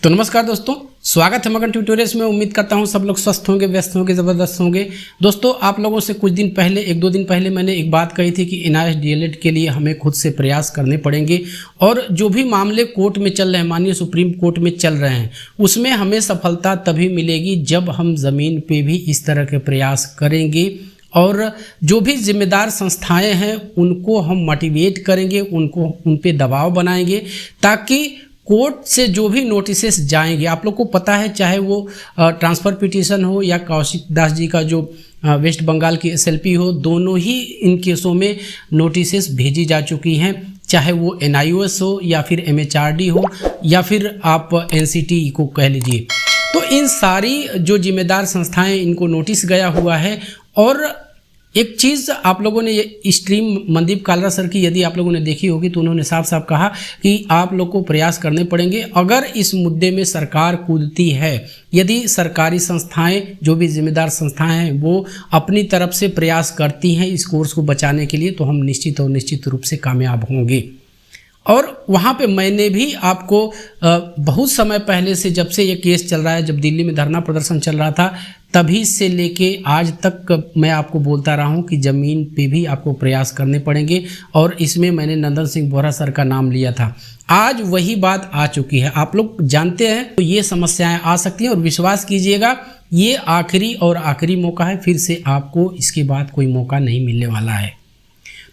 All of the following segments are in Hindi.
तो नमस्कार दोस्तों, स्वागत है मगन ट्यूटोरियल्स में। उम्मीद करता हूं सब लोग स्वस्थ होंगे, व्यस्त होंगे, ज़बरदस्त होंगे। दोस्तों, आप लोगों से कुछ दिन पहले, एक दो दिन पहले मैंने एक बात कही थी कि NIOS DLED के लिए हमें खुद से प्रयास करने पड़ेंगे और जो भी मामले कोर्ट में चल रहे हैं, माननीय सुप्रीम कोर्ट में चल रहे हैं, उसमें हमें सफलता तभी मिलेगी जब हम ज़मीन पे भी इस तरह के प्रयास करेंगे और जो भी जिम्मेदार संस्थाएं हैं उनको हम मोटिवेट करेंगे, उन पे दबाव बनाएंगे ताकि कोर्ट से जो भी नोटिसेस जाएंगे, आप लोग को पता है, चाहे वो ट्रांसफ़र पिटीशन हो या कौशिक दास जी का जो वेस्ट बंगाल की SLP हो, दोनों ही इन केसों में नोटिसेस भेजी जा चुकी हैं। चाहे वो NIOS हो या फिर MHRD हो या फिर आप NCT को कह लीजिए, तो इन सारी जो जिम्मेदार संस्थाएं, इनको नोटिस गया हुआ है। और एक चीज़ आप लोगों ने ये स्ट्रीम मनदीप कालरा सर की यदि आप लोगों ने देखी होगी तो उन्होंने साफ साफ कहा कि आप लोग को प्रयास करने पड़ेंगे। अगर इस मुद्दे में सरकार कूदती है, यदि सरकारी संस्थाएं, जो भी जिम्मेदार संस्थाएं हैं, वो अपनी तरफ से प्रयास करती हैं इस कोर्स को बचाने के लिए, तो हम निश्चित और निश्चित रूप से कामयाब होंगे। और वहाँ पे मैंने भी आपको बहुत समय पहले से, जब से ये केस चल रहा है, जब दिल्ली में धरना प्रदर्शन चल रहा था, तभी से लेके आज तक मैं आपको बोलता रहा हूँ कि ज़मीन पे भी आपको प्रयास करने पड़ेंगे। और इसमें मैंने नंदन सिंह बोहरा सर का नाम लिया था। आज वही बात आ चुकी है। आप लोग जानते हैं तो ये समस्याएं आ सकती हैं और विश्वास कीजिएगा, ये आखिरी और आखिरी मौका है। फिर से आपको इसके बाद कोई मौका नहीं मिलने वाला है।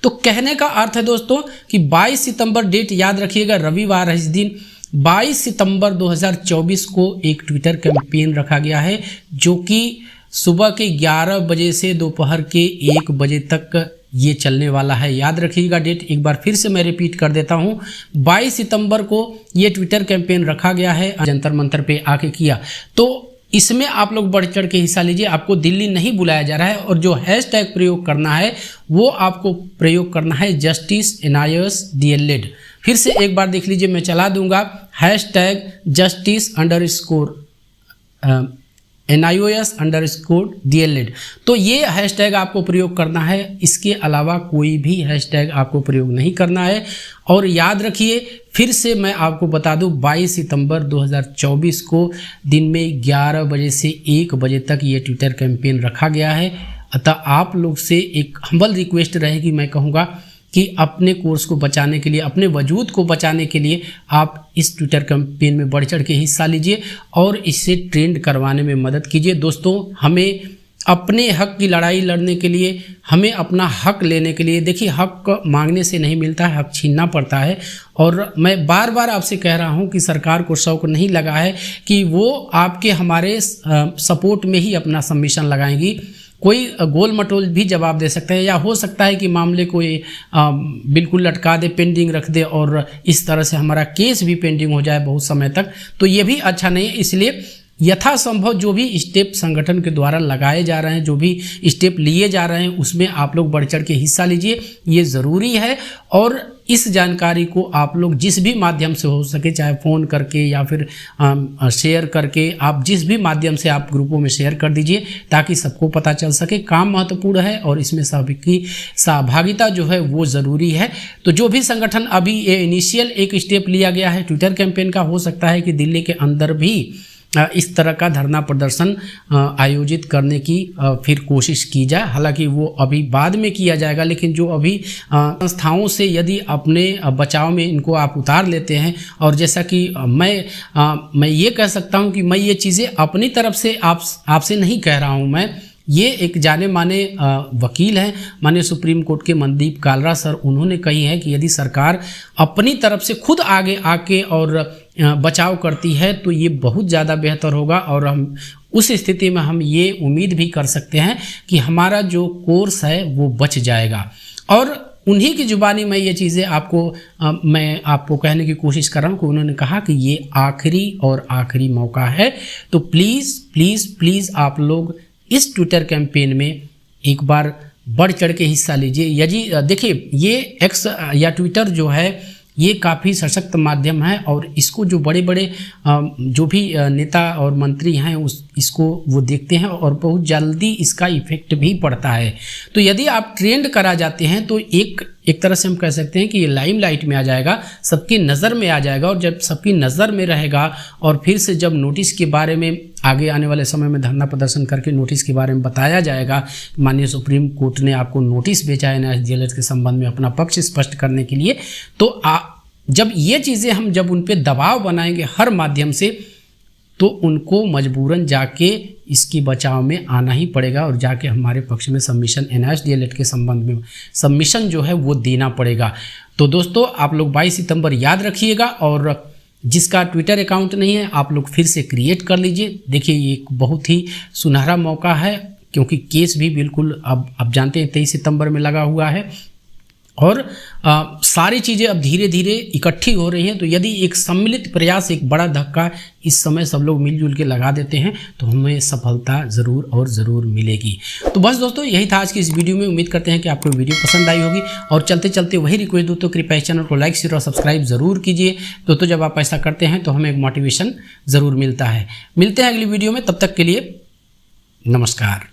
तो कहने का अर्थ है दोस्तों कि 22 सितंबर डेट याद रखिएगा, रविवार है इस दिन। 22 सितंबर 2024 को एक ट्विटर कैंपेन रखा गया है जो कि सुबह के 11 बजे से दोपहर के 1 बजे तक ये चलने वाला है। याद रखिएगा डेट, एक बार फिर से मैं रिपीट कर देता हूँ। 22 सितंबर को ये ट्विटर कैंपेन रखा गया है, जंतर मंतर पे आके किया। तो इसमें आप लोग बढ़ चढ़ के हिस्सा लीजिए। आपको दिल्ली नहीं बुलाया जा रहा है और जो हैशटैग प्रयोग करना है वो आपको प्रयोग करना है जस्टिस NIOS DLED। फिर से एक बार देख लीजिए, मैं चला दूंगा, हैशटैग जस्टिस NIOS_DLED। तो ये हैशटैग आपको प्रयोग करना है, इसके अलावा कोई भी हैशटैग आपको प्रयोग नहीं करना है। और याद रखिए, फिर से मैं आपको बता दूं, 22 सितंबर 2024 को दिन में 11 बजे से 1 बजे तक ये ट्विटर कैंपेन रखा गया है। अतः आप लोग से एक हम्बल रिक्वेस्ट रहेगी, मैं कहूँगा कि अपने कोर्स को बचाने के लिए, अपने वजूद को बचाने के लिए आप इस ट्विटर कैंपेन में बढ़ चढ़ के हिस्सा लीजिए और इससे ट्रेंड करवाने में मदद कीजिए। दोस्तों, हमें अपने हक की लड़ाई लड़ने के लिए, हमें अपना हक लेने के लिए, देखिए हक मांगने से नहीं मिलता है, हक छीनना पड़ता है। और मैं बार बार आपसे कह रहा हूं कि सरकार को शौक नहीं लगा है कि वो आपके हमारे सपोर्ट में ही अपना सबमिशन लगाएंगी। कोई गोल मटोल भी जवाब दे सकते हैं, या हो सकता है कि मामले को बिल्कुल लटका दे, पेंडिंग रख दे और इस तरह से हमारा केस भी पेंडिंग हो जाए बहुत समय तक। तो ये भी अच्छा नहीं है। इसलिए यथासंभव जो भी स्टेप संगठन के द्वारा लगाए जा रहे हैं, जो भी स्टेप लिए जा रहे हैं, उसमें आप लोग बढ़ चढ़ के हिस्सा लीजिए, ये ज़रूरी है। और इस जानकारी को आप लोग जिस भी माध्यम से हो सके, चाहे फ़ोन करके या फिर शेयर करके, आप जिस भी माध्यम से आप ग्रुपों में शेयर कर दीजिए ताकि सबको पता चल सके। काम महत्वपूर्ण है और इसमें सबकी सहभागिता जो है वो ज़रूरी है। तो जो भी संगठन अभी ये इनिशियल एक स्टेप लिया गया है ट्विटर कैंपेन का, हो सकता है कि दिल्ली के अंदर भी इस तरह का धरना प्रदर्शन आयोजित करने की फिर कोशिश की जाए। हालांकि वो अभी बाद में किया जाएगा, लेकिन जो अभी संस्थाओं से यदि अपने बचाव में इनको आप उतार लेते हैं, और जैसा कि मैं ये कह सकता हूँ कि मैं ये चीज़ें अपनी तरफ से आपसे नहीं कह रहा हूँ, मैं ये एक जाने माने वकील हैं, माननीय सुप्रीम कोर्ट के मनदीप कालरा सर, उन्होंने कही है कि यदि सरकार अपनी तरफ से खुद आगे आके और बचाव करती है तो ये बहुत ज़्यादा बेहतर होगा। और हम उस स्थिति में हम ये उम्मीद भी कर सकते हैं कि हमारा जो कोर्स है वो बच जाएगा। और उन्हीं की जुबानी में ये चीज़ें मैं आपको कहने की कोशिश कर रहा हूँ कि उन्होंने कहा कि ये आखिरी और आखिरी मौका है। तो प्लीज़ प्लीज़ प्लीज़ आप लोग इस ट्विटर कैंपेन में एक बार बढ़ चढ़ के हिस्सा लीजिए। यदि देखिए, ये एक्स या ट्विटर जो है ये काफ़ी सशक्त माध्यम है और इसको जो बड़े बड़े जो भी नेता और मंत्री हैं इसको वो देखते हैं और बहुत जल्दी इसका इफेक्ट भी पड़ता है। तो यदि आप ट्रेंड करा जाते हैं तो एक तरह से हम कह सकते हैं कि ये लाइमलाइट में आ जाएगा, सबकी नज़र में आ जाएगा। और जब सबकी नज़र में रहेगा और फिर से जब नोटिस के बारे में आगे आने वाले समय में धरना प्रदर्शन करके नोटिस के बारे में बताया जाएगा, माननीय सुप्रीम कोर्ट ने आपको नोटिस भेजा है NSDLS के संबंध में अपना पक्ष स्पष्ट करने के लिए, तो जब ये चीज़ें हम जब उन पर दबाव बनाएंगे हर माध्यम से, तो उनको मजबूरन जाके इसकी बचाव में आना ही पड़ेगा और जाके हमारे पक्ष में सबमिशन NSDLS के संबंध में सबमिशन जो है वो देना पड़ेगा। तो दोस्तों आप लोग 22 सितंबर याद रखिएगा, और जिसका ट्विटर अकाउंट नहीं है आप लोग फिर से क्रिएट कर लीजिए। देखिए ये एक बहुत ही सुनहरा मौका है, क्योंकि केस भी बिल्कुल अब जानते हैं 23 सितंबर में लगा हुआ है और सारी चीज़ें अब धीरे धीरे इकट्ठी हो रही हैं। तो यदि एक सम्मिलित प्रयास, एक बड़ा धक्का इस समय सब लोग मिलजुल के लगा देते हैं तो हमें सफलता ज़रूर और ज़रूर मिलेगी। तो बस दोस्तों यही था आज की इस वीडियो में। उम्मीद करते हैं कि आपको वीडियो पसंद आई होगी, और चलते चलते वही रिक्वेस्ट दोस्तों, कृपया चैनल को लाइक शेयर और सब्सक्राइब ज़रूर कीजिए दोस्तों। जब आप ऐसा करते हैं तो हमें एक मोटिवेशन ज़रूर मिलता है। मिलते हैं अगली वीडियो में, तब तक के लिए नमस्कार।